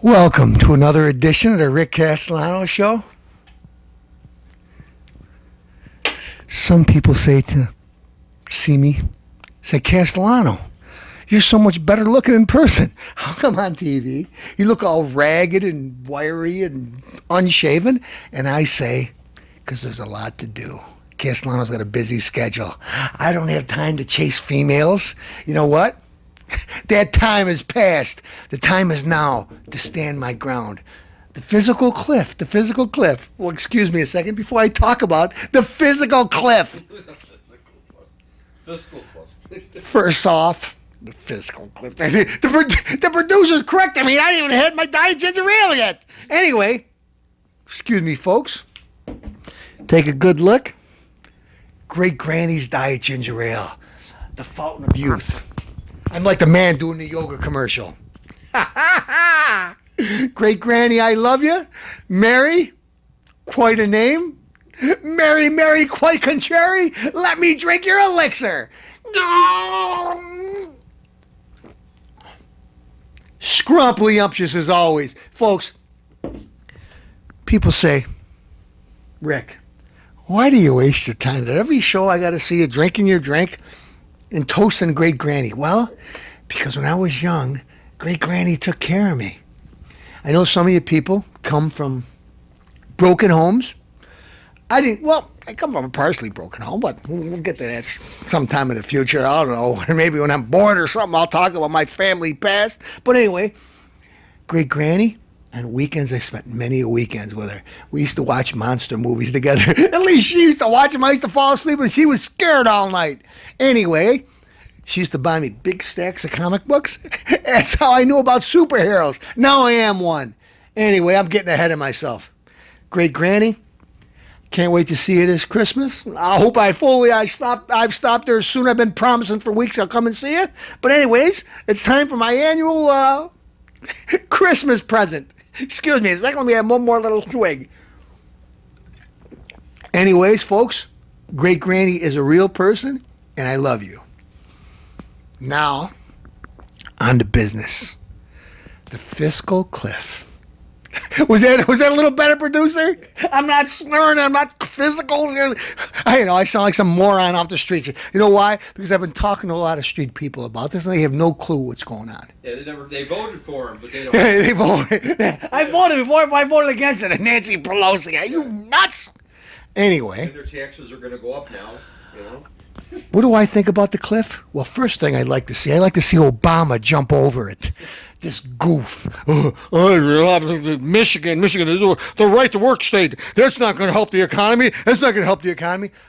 Welcome to another edition of the Rick Castellano Show. Some people say say, Castellano, you're so much better looking in person. How come on TV you look all ragged and wiry and unshaven? And I say, because there's a lot to do. Castellano's got a busy schedule. I don't have time to chase females. You know what? That time has passed. The time is now to stand my ground. The physical cliff. Well, excuse me a second before I talk about the physical cliff. Fiscal cliff. First off, the physical cliff. The producer's corrected me. I didn't even had my diet ginger ale yet. Anyway, excuse me, folks. Take a good look. Great Granny's Diet Ginger Ale. The fountain of youth. I'm like the man doing the yoga commercial. Great Granny, I love you. Mary, quite a name. Mary, Mary, quite contrary. Let me drink your elixir. Scrumptious as always. Folks, people say, Rick, why do you waste your time? At every show I got to see you drinking your drink and toasting Great Granny. Well, because when I was young, Great Granny took care of me. I know some of you people come from broken homes. I come from a partially broken home, but we'll get to that sometime in the future. I don't know, maybe when I'm bored or something, I'll talk about my family past. But anyway, Great Granny, on weekends, I spent many weekends with her. We used to watch monster movies together. At least she used to watch them. I used to fall asleep and she was scared all night. Anyway, she used to buy me big stacks of comic books. That's how I knew about superheroes. Now I am one. Anyway, I'm getting ahead of myself. Great Granny, can't wait to see you this Christmas. I hope I've stopped there soon. I've been promising for weeks I'll come and see you. But anyways, it's time for my annual Christmas present. Excuse me a second, let me have one more little swig. Anyways, folks, Great Granny is a real person, and I love you. Now, on to business. The fiscal cliff. Was that a little better, producer? I'm not slurring, I'm not physical. I sound like some moron off the street. You know why? Because I've been talking to a lot of street people about this, and they have no clue what's going on. Yeah, they voted for him, but they don't. They voted. I voted before. If I voted against it, Nancy Pelosi. Are you nuts? Anyway. And their taxes are going to go up now, you know. What do I think about the cliff? Well, first thing I'd like to see Obama jump over it. This goof. Michigan is the right to work state. That's not going to help the economy.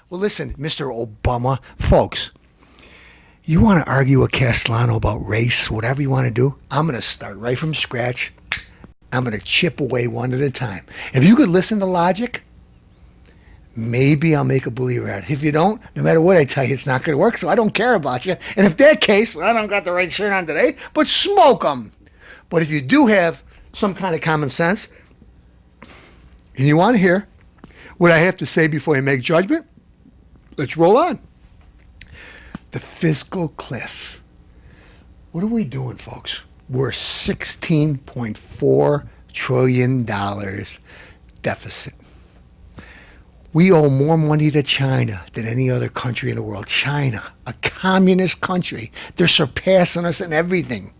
Well, listen, Mr. Obama, folks, you want to argue with Castellano about race, whatever you want to do, I'm going to start right from scratch. I'm going to chip away one at a time. If you could listen to logic, maybe I'll make a believer out of it. If you don't, no matter what I tell you, it's not going to work, so I don't care about you. And if that case, I don't got the right shirt on today, but smoke them. But if you do have some kind of common sense, and you want to hear what I have to say before you make judgment, let's roll on. The fiscal cliff. What are we doing, folks? We're $16.4 trillion deficit. We owe more money to China than any other country in the world. China, a communist country. They're surpassing us in everything.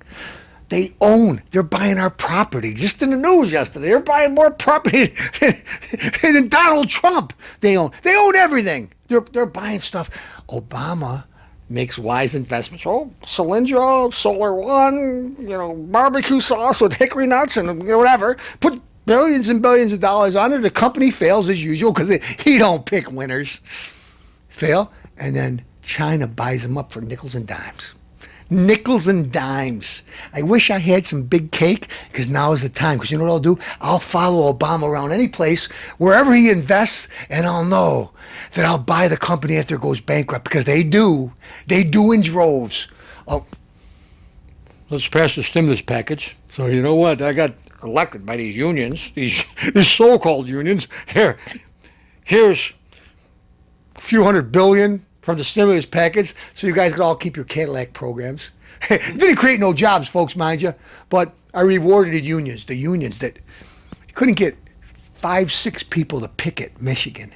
They're buying our property. Just in the news yesterday, they're buying more property than Donald Trump. They own everything. They're buying stuff. Obama makes wise investments. Oh, Solyndra, Solar One, barbecue sauce with hickory nuts and whatever. Put billions and billions of dollars on it. The company fails as usual because he don't pick winners. Fail, and then China buys them up for nickels and dimes. Nickels and dimes. I wish I had some big cake because now is the time. Because you know what I'll do? I'll follow Obama around any place, wherever he invests, and I'll know that I'll buy the company after it goes bankrupt because they do. They do in droves. Oh, let's pass the stimulus package. So you know what? I got elected by these unions, these so-called unions. Here's a few $100 billion from the stimulus package, so you guys could all keep your Cadillac programs. It didn't create no jobs, folks, mind you, but I rewarded the unions that couldn't get 5, 6 people to picket Michigan.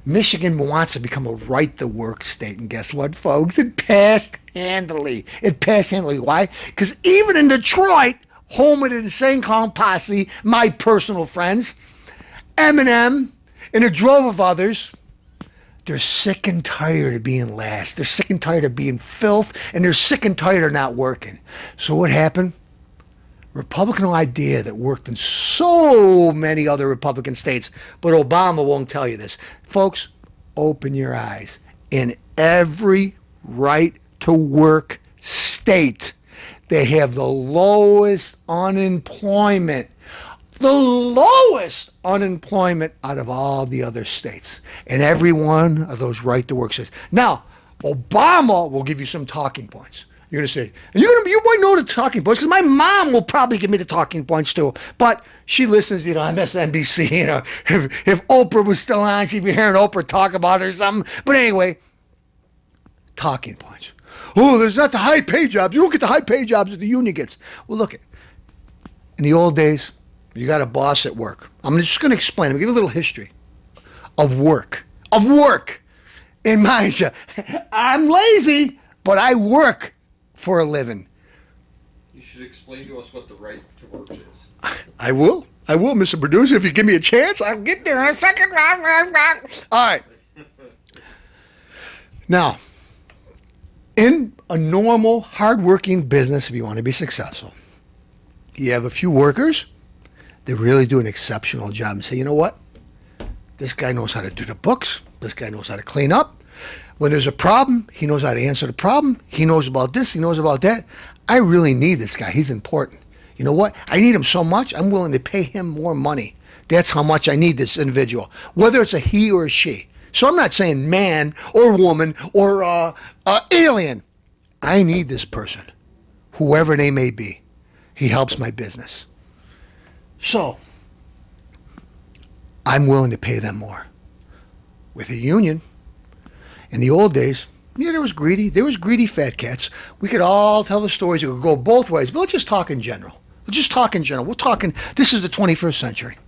Michigan wants to become a right-to-work state, and guess what, folks? It passed handily. It passed handily. Why? Because even in Detroit, home of the Insane Clown Posse, my personal friends, Eminem, and a drove of others, they're sick and tired of being last. They're sick and tired of being filth, and they're sick and tired of not working. So what happened? Republican idea that worked in so many other Republican states, but Obama won't tell you this. Folks, open your eyes. In every right-to-work state, they have the lowest unemployment. The lowest unemployment out of all the other states. In every one of those right-to-work states. Now, Obama will give you some talking points. You're going to say, and you might know the talking points, because my mom will probably give me the talking points too. But she listens, on MSNBC. If Oprah was still on, she'd be hearing Oprah talk about it or something. But anyway, talking points. Oh, there's not the high pay jobs. You don't get the high pay jobs that the union gets. Well, look, in the old days, you got a boss at work. I'm just going to explain. I'm going to give you a little history of work. And mind you, I'm lazy, but I work for a living. You should explain to us what the right to work is. I will, Mr. Producer. If you give me a chance, I'll get there in a second. All right. Now, in a normal, hard-working business, if you want to be successful, you have a few workers that really do an exceptional job and say, you know what? This guy knows how to do the books. This guy knows how to clean up. When there's a problem, he knows how to answer the problem. He knows about this. He knows about that. I really need this guy. He's important. You know what? I need him so much, I'm willing to pay him more money. That's how much I need this individual, whether it's a he or a she. So I'm not saying man or woman or alien. I need this person, whoever they may be. He helps my business. So I'm willing to pay them more. With a union, in the old days, there was greedy fat cats. We could all tell the stories. It could go both ways, but let's just talk in general. We're talking, this is the 21st century.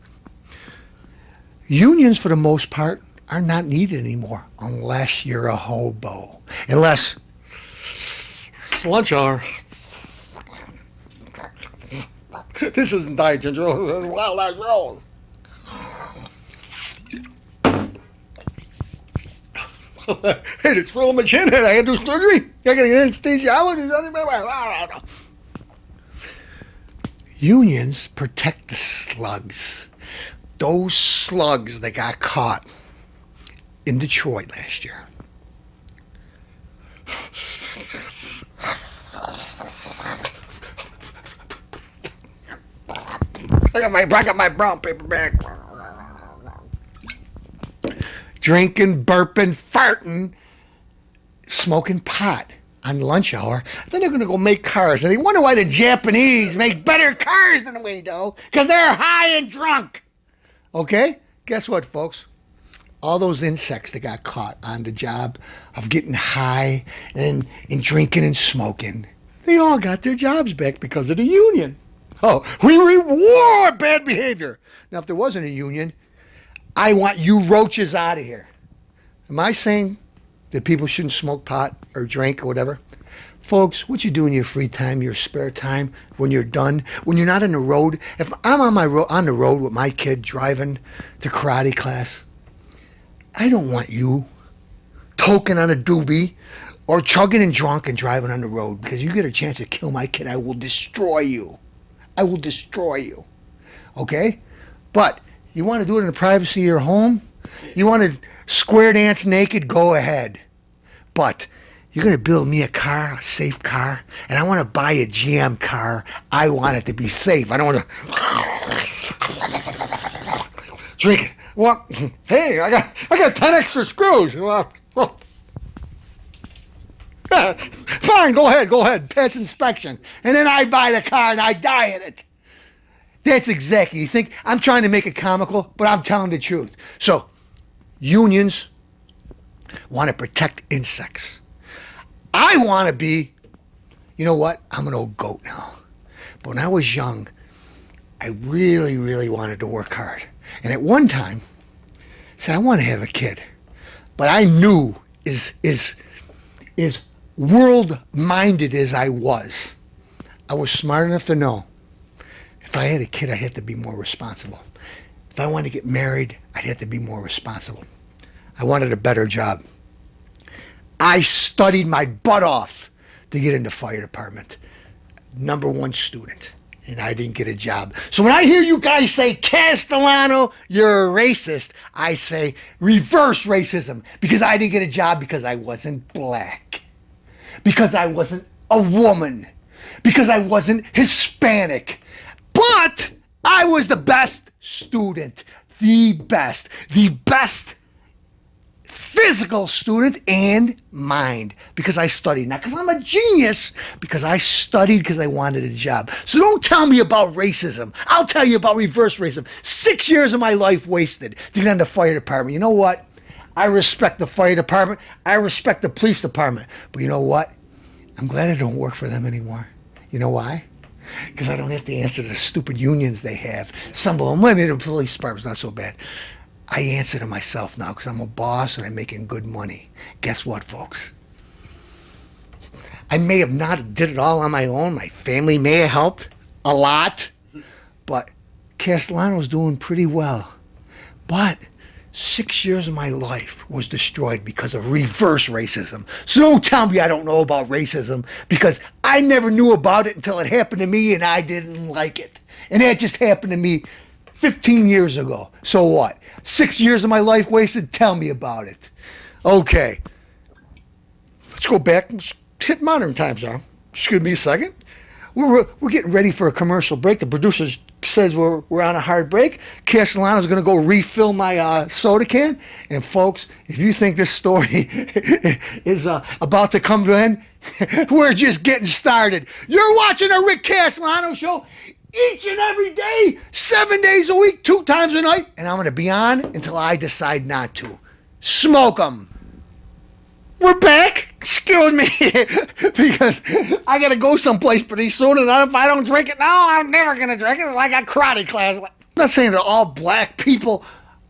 Unions, for the most part, are not needed anymore unless you're a hobo. Unless it's lunch hour. This isn't Diet Ginger Ale. This is Wild Ass Roll. Hey, to swallow my chin head. I had to do surgery. I got to get anesthesiology. Unions protect the slugs. Those slugs that got caught in Detroit last year. I got my brown paper bag. Drinking, burping, farting, smoking pot on lunch hour. Then they're going to go make cars. And they wonder why the Japanese make better cars than we do. Because they're high and drunk. Okay? Guess what, folks? All those insects that got caught on the job of getting high and drinking and smoking, they all got their jobs back because of the union. Oh, we reward bad behavior. Now, if there wasn't a union, I want you roaches out of here. Am I saying that people shouldn't smoke pot or drink or whatever? Folks, what you do in your free time, your spare time, when you're done, when you're not on the road. If I'm on the road with my kid driving to karate class, I don't want you toking on a doobie or chugging and drunk and driving on the road, because you get a chance to kill my kid, I will destroy you. I will destroy you. Okay? But you want to do it in the privacy of your home? You want to square dance naked? Go ahead. But you're going to build me a car, a safe car, and I want to buy a GM car. I want it to be safe. I don't want to drink it. Well, hey, I got 10 extra screws. Well, fine, go ahead, pass inspection. And then I buy the car and I die in it. That's exactly. You think I'm trying to make it comical, but I'm telling the truth. So, unions want to protect insects. I want to be, you know what? I'm an old goat now. But when I was young, I really, really wanted to work hard. And at one time, I said, I want to have a kid. But I knew, is world-minded as I was smart enough to know if I had a kid, I had to be more responsible. If I wanted to get married, I'd have to be more responsible. I wanted a better job. I studied my butt off to get into fire department. #1 student. And I didn't get a job. So when I hear you guys say, Castellano, you're a racist, I say reverse racism, because I didn't get a job because I wasn't black, because I wasn't a woman, because I wasn't Hispanic. But I was the best student, the best physical student and mind, because I studied, not because I'm a genius, because I studied, because I wanted a job. So don't tell me about racism. I'll tell you about reverse racism. 6 years of my life wasted to get into the fire department. You know what? I respect the fire department. I respect the police department. But you know what? I'm glad I don't work for them anymore. You know why? Because I don't have to answer to the stupid unions they have. Some of them, maybe the police department's not so bad. I answer to myself now because I'm a boss and I'm making good money. Guess what, folks? I may have not did it all on my own. My family may have helped a lot, but Castellano's doing pretty well. But 6 years of my life was destroyed because of reverse racism. So don't tell me I don't know about racism, because I never knew about it until it happened to me and I didn't like it. And that just happened to me 15 years ago. So what? 6 years of my life wasted? Tell me about it. Okay. Let's go back. Let's hit modern times now. Just give me a second. We're getting ready for a commercial break. The producer says we're on a hard break. Castellano's going to go refill my soda can. And folks, if you think this story is about to come to an end, we're just getting started. You're watching a Rick Castellano show each and every day, 7 days a week, 2 times a night. And I'm going to be on until I decide not to. Smoke 'em. We're back. Excuse me. Because I got to go someplace pretty soon. And if I don't drink it now, I'm never going to drink it. Like a karate class. I'm not saying that all black people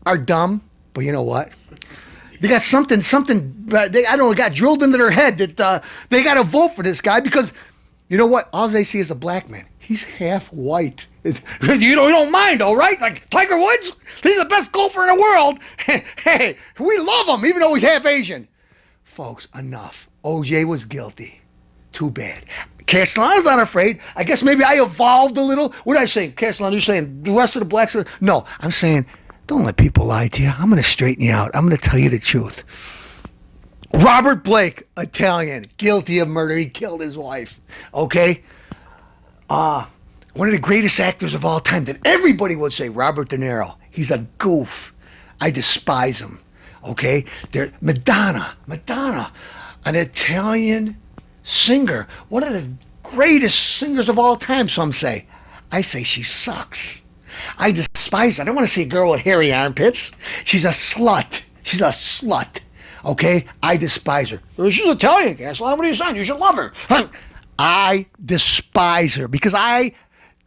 are dumb. But you know what? They got something, I don't know, got drilled into their head that they got to vote for this guy. Because you know what? All they see is a black man. He's half white. You don't mind, though, right? Like Tiger Woods? He's the best golfer in the world. Hey, we love him, even though he's half Asian. Folks, enough. OJ was guilty. Too bad. Castellano's not afraid. I guess maybe I evolved a little. What did I say? Castellano, you're saying the rest of the blacks are... No, I'm saying don't let people lie to you. I'm going to straighten you out. I'm going to tell you the truth. Robert Blake, Italian, guilty of murder. He killed his wife. Okay? One of the greatest actors of all time that everybody would say, Robert De Niro. He's a goof. I despise him. Okay? Madonna, an Italian singer. One of the greatest singers of all time, some say. I say she sucks. I despise her. I don't want to see a girl with hairy armpits. She's a slut. Okay? I despise her. She's Italian, Castellano. What are you saying? You should love her. I despise her because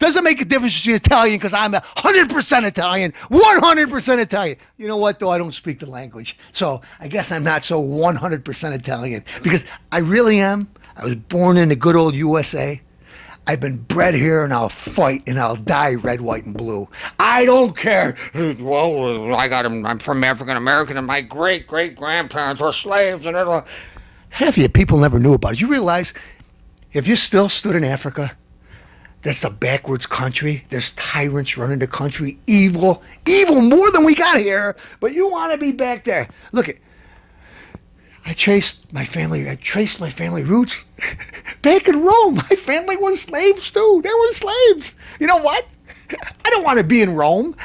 doesn't make a difference if she's Italian, because I'm 100% Italian, 100% Italian. You know what, though? I don't speak the language. So I guess I'm not so 100% Italian, because I really am. I was born in the good old USA. I've been bred here, and I'll fight, and I'll die red, white, and blue. I don't care. Well, I'm from African American, and my great-great-grandparents were slaves, and everything. Half of you people never knew about it. You realize if you still stood in Africa, that's a backwards country. There's tyrants running the country, evil more than we got here. But you want to be back there. Look, I traced my family roots back in Rome. My family was slaves too. They were slaves. You know what? I don't want to be in Rome.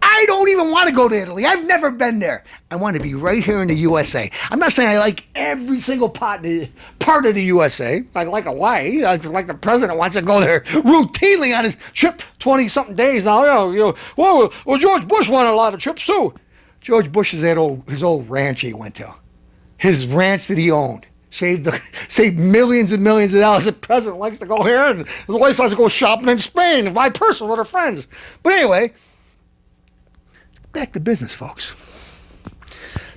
I don't even want to go to Italy. I've never been there. I want to be right here in the USA. I'm not saying I like every single part of the USA. I like Hawaii. I like the president wants to go there routinely on his trip, 20-something days now. Well, George Bush won a lot of trips too. George Bush is his old ranch he went to. His ranch that he owned. saved millions and millions of dollars. The president likes to go here, and his wife likes to go shopping in Spain and buy purses with her friends. But anyway, back to business, folks.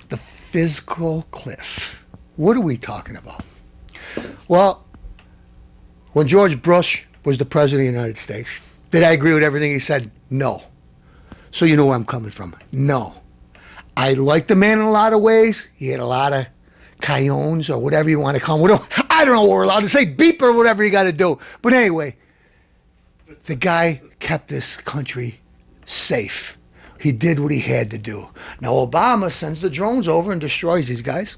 The fiscal cliff. What are we talking about? Well, when George Bush was the president of the United States, did I agree with everything he said? No. So you know where I'm coming from. No. I like the man in a lot of ways. He had a lot of cajones or whatever you want to call them. I don't know what we're allowed to say. Beep or whatever you got to do. But anyway, the guy kept this country safe. He did what he had to do. Now Obama sends the drones over and destroys these guys.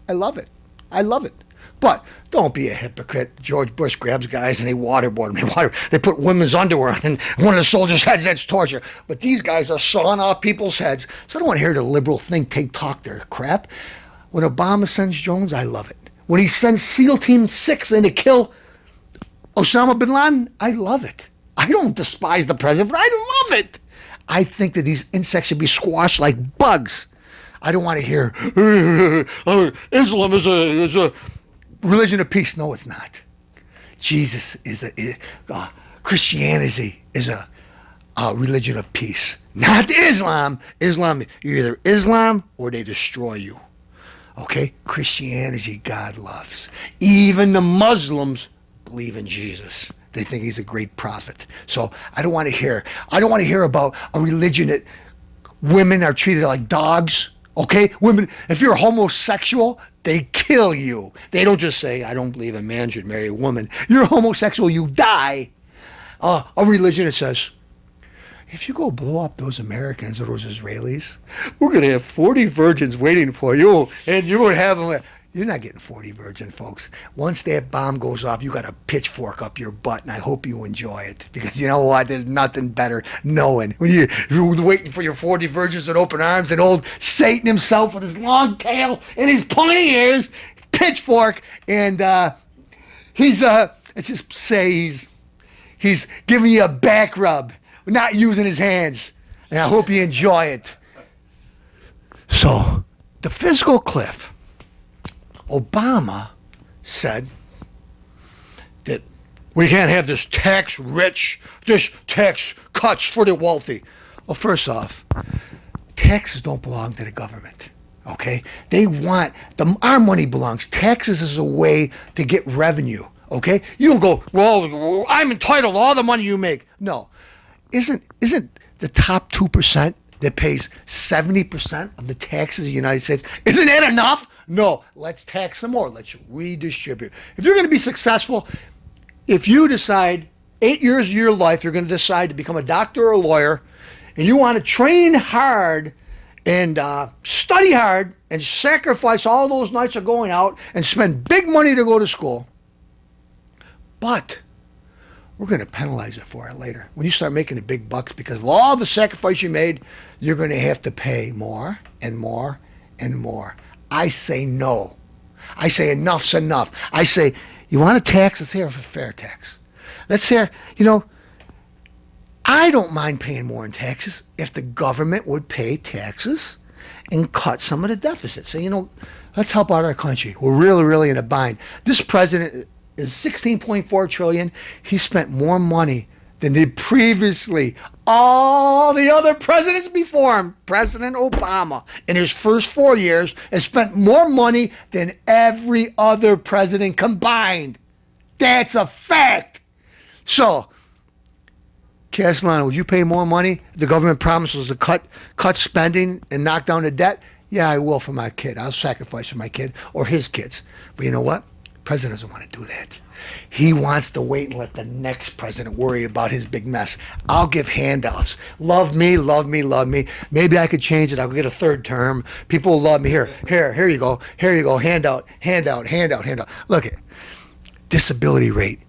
I love it. I love it. But don't be a hypocrite. George Bush grabs guys and they waterboard them. They put women's underwear on and one of the soldiers' heads. That's torture. But these guys are sawing off people's heads. So I don't want to hear the liberal think tank talk their crap. When Obama sends drones, I love it. When he sends SEAL Team 6 in to kill Osama bin Laden, I love it. I don't despise the president, but I love it. I think that these insects should be squashed like bugs. I don't want to hear Islam is a religion of peace. No, it's not. Jesus is Christianity is a religion of peace. Not Islam. Islam, you're either Islam or they destroy you. Okay? Christianity, God loves. Even the Muslims believe in Jesus. They think he's a great prophet. So I don't want to hear about a religion that women are treated like dogs. Okay? Women, if you're homosexual, they kill you. They don't just say, I don't believe a man should marry a woman. You're homosexual, you die. A religion that says, if you go blow up those Americans or those Israelis, we're going to have 40 virgins waiting for you, and you would have them. You're not getting 40 virgins, folks. Once that bomb goes off, you got a pitchfork up your butt, and I hope you enjoy it. Because you know what? There's nothing better knowing. When you're waiting for your 40 virgins with open arms, and old Satan himself with his long tail and his pointy ears, pitchfork, and let's just say he's giving you a back rub, not using his hands. And I hope you enjoy it. So, the fiscal cliff. Obama said that we can't have this tax cuts for the wealthy. Well, first off, taxes don't belong to the government. Okay? They want our money belongs. Taxes is a way to get revenue. Okay? You don't go, well, I'm entitled to all the money you make. No. Isn't the top 2% that pays 70% of the taxes of the United States, isn't that enough? No, let's tax some more. Let's redistribute. If you're going to be successful, if you decide 8 years of your life, you're going to decide to become a doctor or a lawyer, and you want to train hard and study hard and sacrifice all those nights of going out and spend big money to go to school, but we're going to penalize you for it later. When you start making the big bucks because of all the sacrifice you made, you're going to have to pay more and more and more. I say no. I say enough's enough. I say, you want a tax? Let's hear a fair tax. Let's hear, I don't mind paying more in taxes if the government would pay taxes and cut some of the deficit. So, let's help out our country. We're really, really in a bind. This president is $16.4 trillion. He spent more money than did previously all the other presidents before him. President Obama, in his first 4 years, has spent more money than every other president combined. That's a fact. So, Castellano, would you pay more money if the government promises to cut spending and knock down the debt? Yeah, I will for my kid. I'll sacrifice for my kid or his kids. But you know what? The president doesn't want to do that. He wants to wait and let the next president worry about his big mess. I'll give handouts. Love me, love me, love me. Maybe I could change it. I'll get a third term. People will love me. Here you go. Here you go. Handout. Look at disability rate.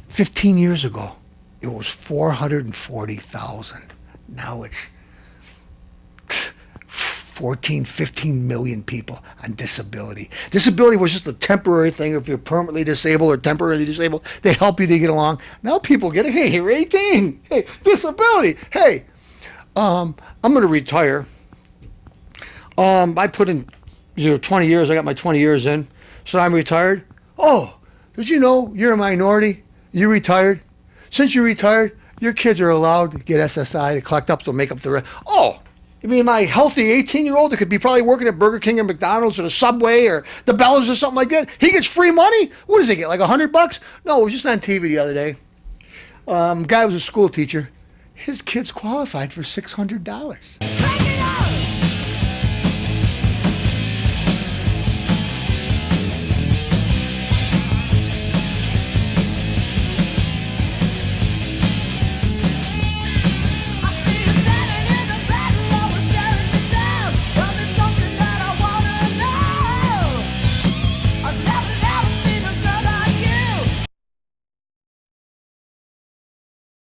15 years ago, it was 440,000. Now it's 14, 15 million people on disability. Disability was just a temporary thing. If you're permanently disabled or temporarily disabled, they help you to get along. Now people get it. Hey, you're 18. Hey, disability. Hey, I'm going to retire. I put in 20 years. I got my 20 years in. So I'm retired. Oh, did you know you're a minority? You retired. Since you retired, your kids are allowed to get SSI to collect up to make up the rest. Oh, you mean my healthy 18-year-old that could be probably working at Burger King or McDonald's or the Subway or the Bellas or something like that? He gets free money? What does he get, like $100? No, it was just on TV the other day. Guy was a school teacher. His kids qualified for $600.